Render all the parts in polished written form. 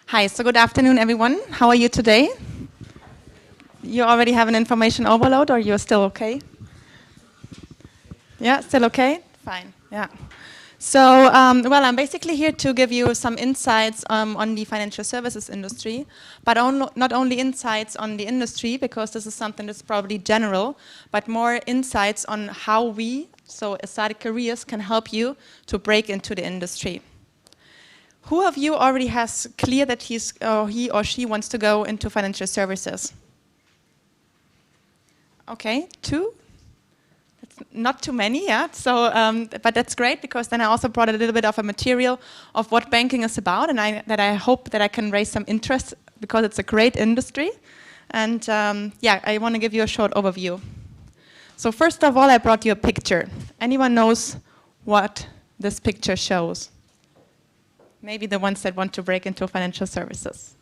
Hi, so good afternoon, everyone. How are you today? You already have an information overload, or you're still okay? Yeah, still okay? Fine, yeah. So, well, I'm basically here to give you some insights on the financial services industry, but not only insights on the industry, because this is something that's probably general, but more insights on how we, so ESADE Careers, can help you to break into the industry. Who of you already has clear that he or she wants to go into financial services? Okay, two? That's not too many, yeah. So, but that's great because then I also brought a little bit of a material of what banking is about, and I hope that I can raise some interest because it's a great industry. And yeah, I want to give you a short overview. So first of all, I brought you a picture. Anyone knows what this picture shows? Maybe the ones that want to break into financial services.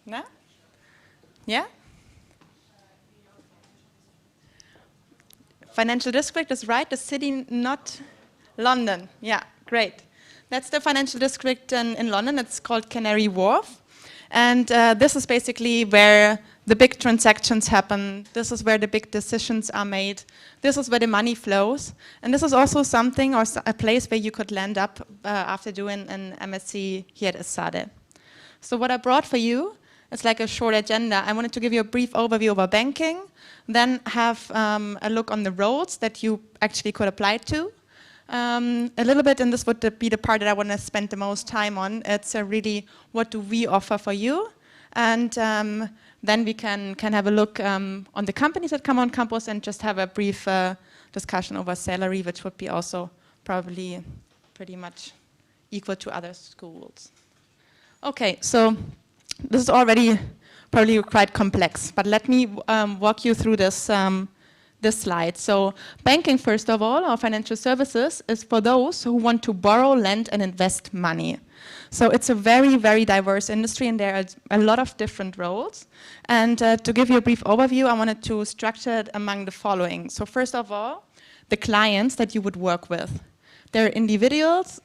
No? Yeah? Financial district is right, the city, not London. Yeah, great. That's the financial district in London. It's called Canary Wharf. And this is basically where the big transactions happen. This is where the big decisions are made. This is where the money flows. And this is also something or a place where you could land up after doing an MSc here at ESADE. So what I brought for you is like a short agenda. I wanted to give you a brief overview of banking, then have a look on the roles that you actually could apply to. A little bit, and this would be the part that I want to spend the most time on. It's really what do we offer for you, and then we can have a look on the companies that come on campus and just have a brief discussion over salary, which would be also probably pretty much equal to other schools. Okay, so this is already probably quite complex, but let me walk you through this this slide. So banking, first of all, or financial services, is for those who want to borrow, lend, and invest money. So it's a very, very diverse industry, and there are a lot of different roles. And to give you a brief overview, I wanted to structure it among the following. So first of all, the clients that you would work with. They're individuals,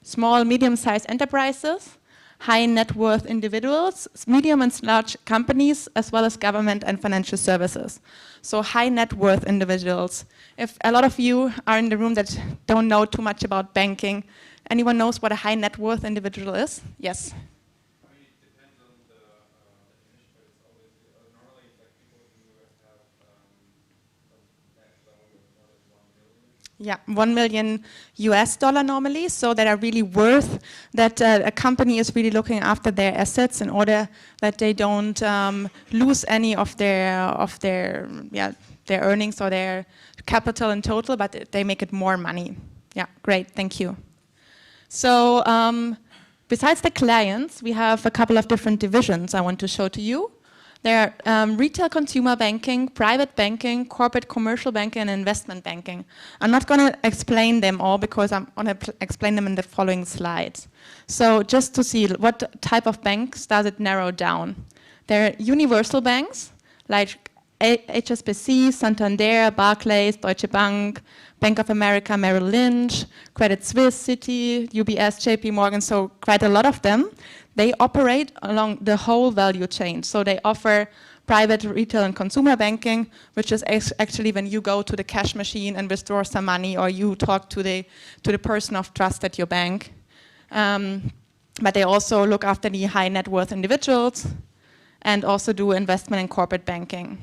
small, medium-sized enterprises, high net worth individuals, medium and large companies, as well as government and financial services. So high net worth individuals. If a lot of you are in the room that don't know too much about banking, anyone knows what a high net worth individual is? Yes. I mean, it depends on the definition, but it's always normally it's like people who have a net value of more than 1 million. Yeah, 1 million US dollar normally, so that are really worth that a company is really looking after their assets in order that they don't lose any of their earnings or their capital in total, but they make it more money. Yeah, great, thank you. So besides the clients, we have a couple of different divisions I want to show to you. There are retail consumer banking, private banking, corporate commercial banking, and investment banking. I'm not going to explain them all because I'm going to explain them in the following slides. So just to see what type of banks does it narrow down. There are universal banks like HSBC, Santander, Barclays, Deutsche Bank, Bank of America, Merrill Lynch, Credit Suisse, Citi, UBS, JP Morgan, so quite a lot of them. They operate along the whole value chain. So they offer private retail and consumer banking, which is actually when you go to the cash machine and withdraw some money, or you talk to the person of trust at your bank. But they also look after the high net worth individuals and also do investment and corporate banking.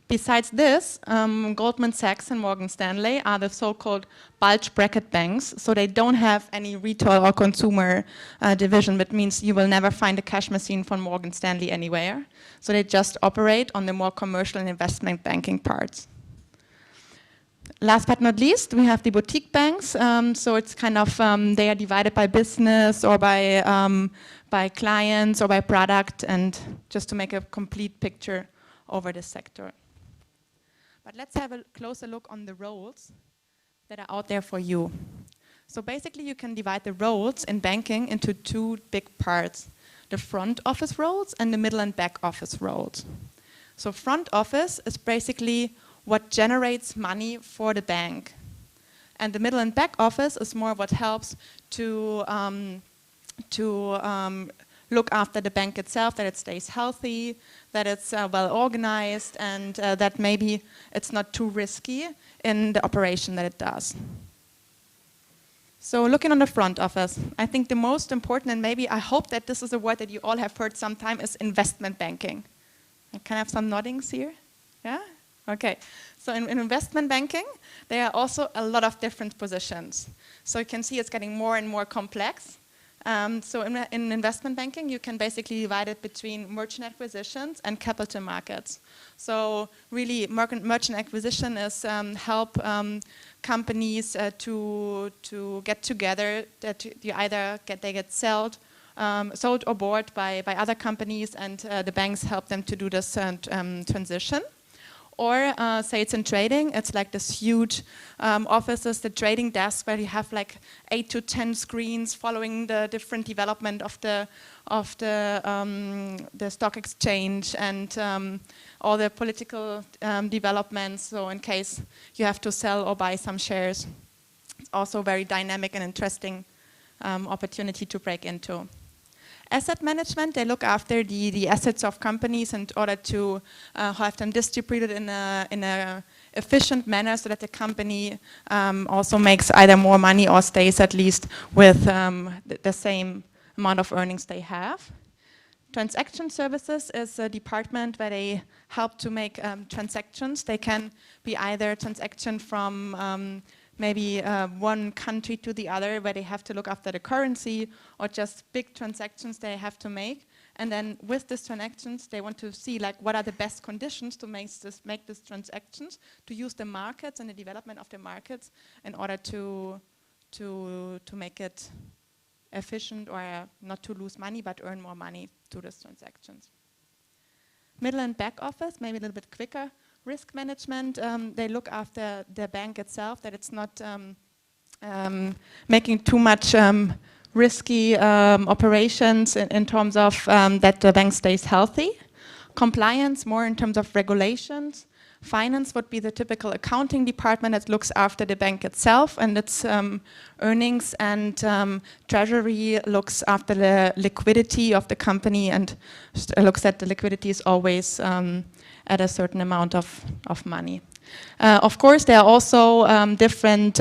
Besides this, Goldman Sachs and Morgan Stanley are the so-called bulge bracket banks, so they don't have any retail or consumer division, which means you will never find a cash machine from Morgan Stanley anywhere. So they just operate on the more commercial and investment banking parts. Last but not least, we have the boutique banks. So it's kind of, they are divided by business or by clients or by product, and just to make a complete picture over this sector. But let's have a closer look on the roles that are out there for you. So basically you can divide the roles in banking into two big parts, the front office roles and the middle and back office roles. So front office is basically what generates money for the bank. And the middle and back office is more what helps to look after the bank itself, that it stays healthy, that it's well organized, and that maybe it's not too risky in the operation that it does. So looking on the front office, I think the most important, and maybe I hope that this is a word that you all have heard sometime, is investment banking. Can I have some noddings here? Yeah? Okay. So in investment banking, there are also a lot of different positions. So you can see it's getting more and more complex. So in investment banking, you can basically divide it between merchant acquisitions and capital markets. So really, merchant acquisition is help companies to get together, that you either get sold or bought by other companies, and the banks help them to do this transition. Or say it's in trading, it's like this huge offices, the trading desk, where you have like 8 to 10 screens following the different development of the stock exchange and all the political developments. So in case you have to sell or buy some shares, it's also a very dynamic and interesting opportunity to break into. Asset management, they look after the assets of companies in order to have them distributed in a efficient manner so that the company also makes either more money or stays at least with the same amount of earnings they have. Transaction services is a department where they help to make transactions. They can be either transaction from maybe one country to the other, where they have to look after the currency, or just big transactions they have to make. And then with these transactions, they want to see like what are the best conditions to make these transactions, to use the markets and the development of the markets in order to make it efficient, or not to lose money but earn more money through these transactions. Middle and back office, maybe a little bit quicker. Risk management, they look after the bank itself, that it's not making too much risky operations in terms of that the bank stays healthy. Compliance, more in terms of regulations. Finance would be the typical accounting department that looks after the bank itself and its earnings, and treasury looks after the liquidity of the company and looks at the liquidity is always at a certain amount of money. Of course, there are also different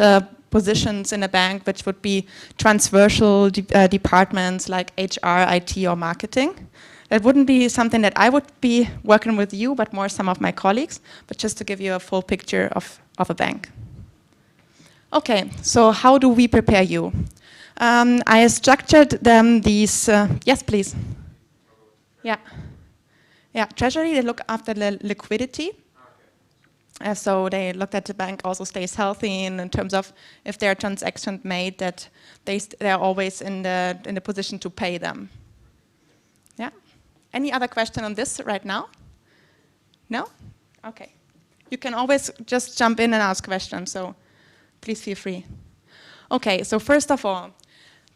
positions in a bank which would be transversal departments like HR, IT, or marketing. That wouldn't be something that I would be working with you, but more some of my colleagues, but just to give you a full picture of a bank. Okay, so how do we prepare you? I structured them these, yes please. Yeah. Yeah, treasury, they look after the liquidity. So they looked at the bank also stays healthy in terms of if there are transactions made, that they're always in the position to pay them. Yeah. Any other question on this right now? No? Okay. You can always just jump in and ask questions, so please feel free. Okay, so first of all,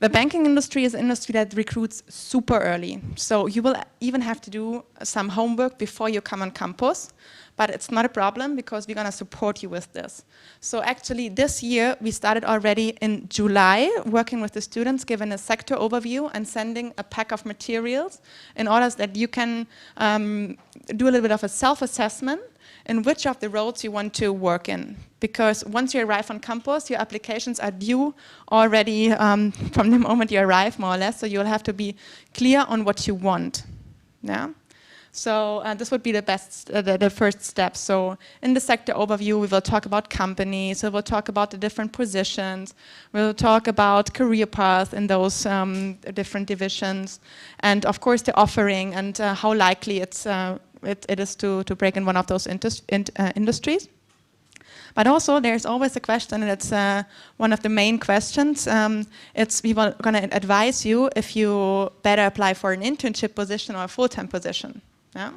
the banking industry is an industry that recruits super early. So you will even have to do some homework before you come on campus. But it's not a problem because we're going to support you with this. So actually this year we started already in July working with the students, giving a sector overview and sending a pack of materials in order that you can do a little bit of a self-assessment in which of the roles you want to work in. Because once you arrive on campus, your applications are due already from the moment you arrive, more or less. So you'll have to be clear on what you want. Yeah. So this would be the first step. So in the sector overview, we will talk about companies, we will talk about the different positions, we'll talk about career paths in those different divisions, and of course the offering and how likely it is to break in one of those industries. But also there's always a question, and it's one of the main questions. We are going to advise you if you better apply for an internship position or a full-time position. Yeah?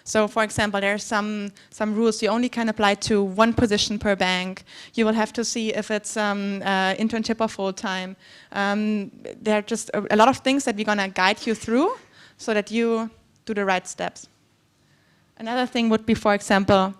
So for example, there are some rules. You only can apply to one position per bank. You will have to see if it's internship or full-time. There are just a lot of things that we're going to guide you through so that you do the right steps. Another thing would be, for example,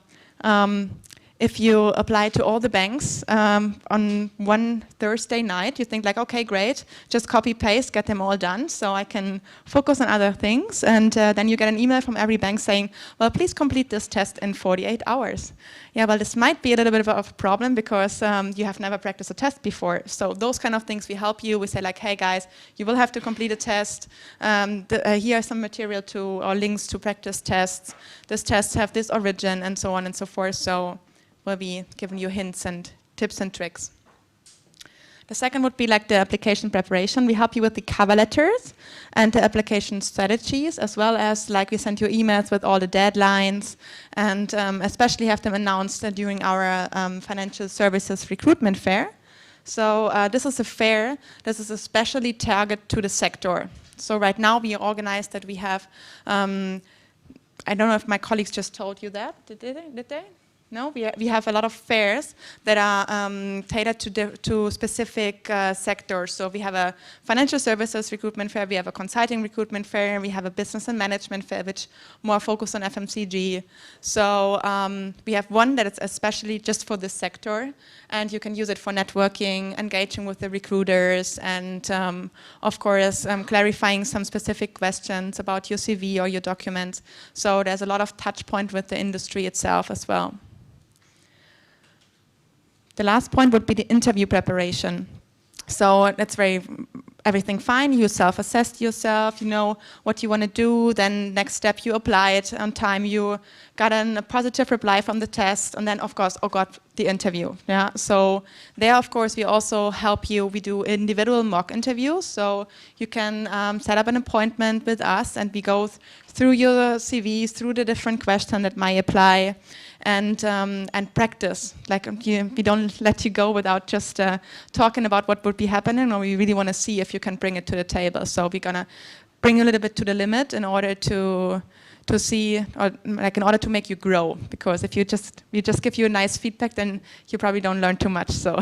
if you apply to all the banks on one Thursday night, you think like, okay, great, just copy paste, get them all done, so I can focus on other things. And then you get an email from every bank saying, well, please complete this test in 48 hours. Yeah, well, this might be a little bit of a problem because you have never practiced a test before. So those kind of things, we help you. We say like, hey guys, you will have to complete a test. Here are some material to, or links to practice tests. This tests have this origin and so on and so forth. So we'll be giving you hints and tips and tricks. The second would be like the application preparation. We help you with the cover letters and the application strategies, as well as like we send you emails with all the deadlines and especially have them announced during our financial services recruitment fair. So this is a fair, this is especially targeted to the sector. So right now we organized that we have, I don't know if my colleagues just told you that, did they? No, we have a lot of fairs that are tailored to specific sectors. So we have a financial services recruitment fair, we have a consulting recruitment fair, we have a business and management fair, which more focus on FMCG. So we have one that is especially just for this sector, and you can use it for networking, engaging with the recruiters, and of course clarifying some specific questions about your CV or your documents. So there's a lot of touch point with the industry itself as well. The last point would be the interview preparation. So that's everything fine. You self-assessed yourself, you know what you want to do. Then next step, you apply it on time. You got a positive reply from the test. And then, of course, the interview. Yeah. So there, of course, we also help you. We do individual mock interviews. So you can set up an appointment with us, and we go through your CVs, through the different questions that might apply. And practice. Like we don't let you go without just talking about what would be happening, or we really want to see if you can bring it to the table. So we're gonna bring you a little bit to the limit in order to see, or like in order to make you grow. Because if we just give you a nice feedback, then you probably don't learn too much. So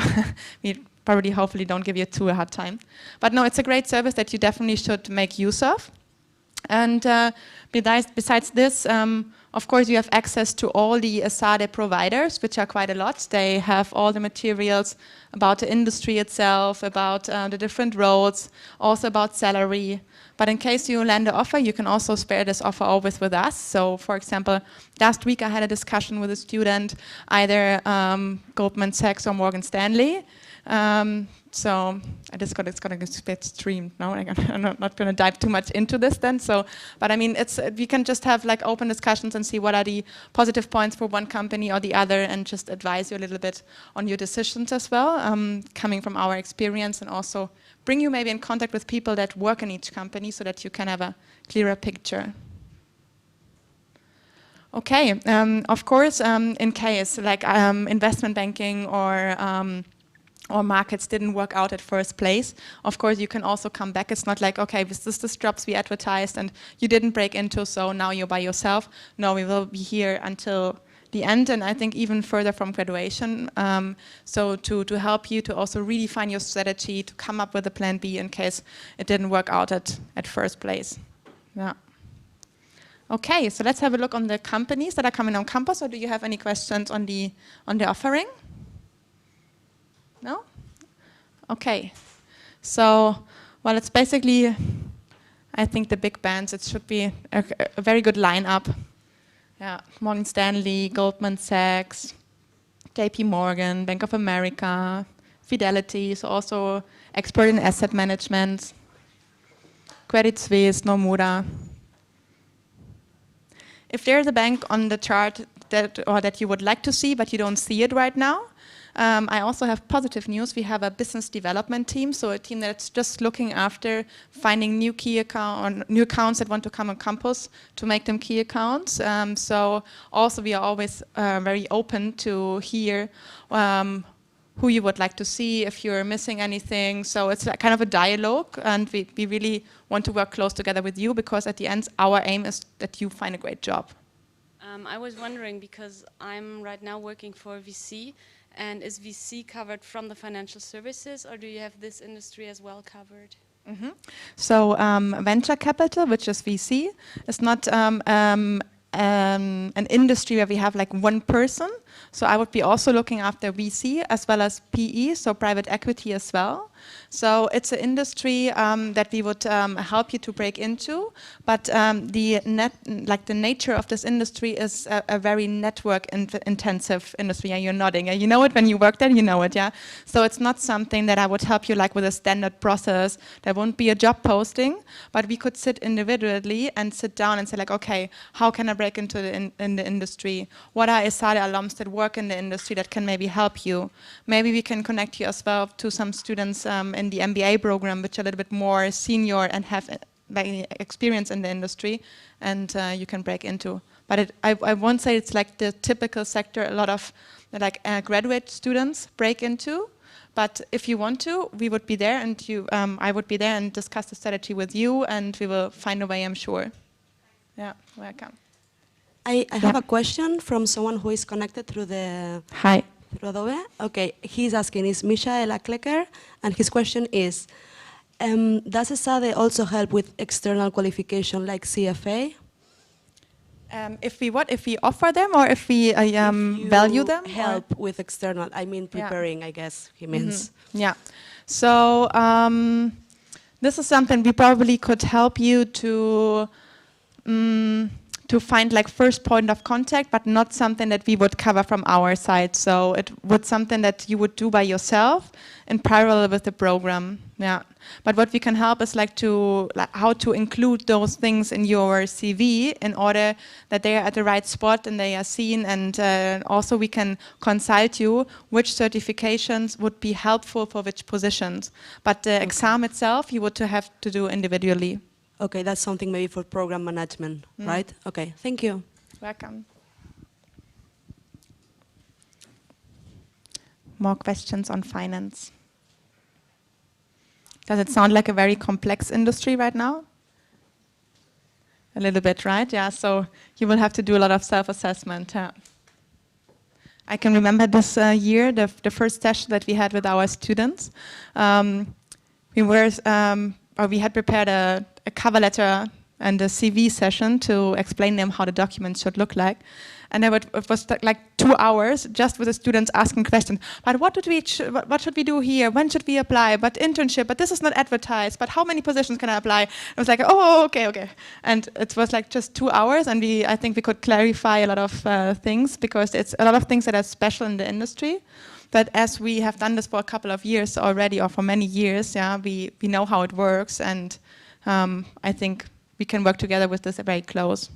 we probably hopefully don't give you too hard time. But no, it's a great service that you definitely should make use of. And besides this, of course, you have access to all the ESADE providers, which are quite a lot. They have all the materials about the industry itself, about the different roles, also about salary. But in case you land an offer, you can also spare this offer always with us. So, for example, last week I had a discussion with a student, either Goldman Sachs or Morgan Stanley. So it's going to get streamed. No, I'm not going to dive too much into this then. So, but I mean, we can just have like open discussions and see what are the positive points for one company or the other, and just advise you a little bit on your decisions as well, coming from our experience, and also bring you maybe in contact with people that work in each company so that you can have a clearer picture. Okay, of course, in case like investment banking or markets didn't work out at first place, of course you can also come back. It's not like, okay, this is the jobs we advertised and you didn't break into, so now you're by yourself. No, we will be here until the end, and I think even further from graduation. So to help you to also redefine your strategy, to come up with a plan B in case it didn't work out at first place. Yeah. Okay, so let's have a look on the companies that are coming on campus. Or do you have any questions on the offering? No? Okay. So, well, it's basically, I think, the big bands. It should be a very good lineup. Yeah, Morgan Stanley, Goldman Sachs, JP Morgan, Bank of America, Fidelity, so also expert in asset management, Credit Suisse, Nomura. If there's a bank on the chart that you would like to see, but you don't see it right now, I also have positive news. We have a business development team, so a team that's just looking after finding new new accounts that want to come on campus to make them key accounts. So also we are always very open to hear who you would like to see, if you're missing anything. So it's like kind of a dialogue, and we really want to work close together with you, because at the end our aim is that you find a great job. I was wondering, because I'm right now working for VC, and is VC covered from the financial services, or do you have this industry as well covered? Mm-hmm. So venture capital, which is VC, is not an industry where we have like one person. So I would be also looking after VC as well as PE, so private equity as well. So it's an industry that we would help you to break into, but the nature of this industry is a very intensive industry. Yeah, you're nodding. Yeah, you know it when you work there. You know it. Yeah. So it's not something that I would help you like with a standard process. There won't be a job posting, but we could sit individually and sit down and say like, okay, how can I break into in the industry? What are ESADE alums that work in the industry that can maybe help you? Maybe we can connect you as well to some students in the MBA program, which are a little bit more senior and have experience in the industry, and you can break into. But I won't say it's like the typical sector a lot of like graduate students break into. But if you want to, we would be there, and I would be there and discuss the strategy with you, and we will find a way, I'm sure. Yeah, welcome. I have a question from someone who is connected through the Hi. through Adobe. Okay, he's asking, is Michael Klecker, and his question is, does ESADE also help with external qualification like CFA? If we offer them, or if we value them? Help with external, I mean preparing, I guess he means. Yeah. So this is something we probably could help you to find like first point of contact, but not something that we would cover from our side. So it would something that you would do by yourself in parallel with the program. Yeah. But what we can help is like how to include those things in your CV in order that they are at the right spot and they are seen, and also we can consult you which certifications would be helpful for which positions. But the exam itself you would have to do individually. Okay, that's something maybe for program management, right? Okay, thank you. Welcome. More questions on finance? Does it sound like a very complex industry right now? A little bit, right? Yeah, so you will have to do a lot of self-assessment. I can remember this year, the first session that we had with our students. We had prepared a cover letter and a CV session to explain them how the documents should look like. And it was like 2 hours just with the students asking questions. But what should we do here? When should we apply? But internship, but this is not advertised. But how many positions can I apply? It was like, oh, okay. And it was like just 2 hours, and I think we could clarify a lot of things, because it's a lot of things that are special in the industry. But as we have done this for a couple of years already, or for many years, yeah, we know how it works, and I think we can work together with this very close.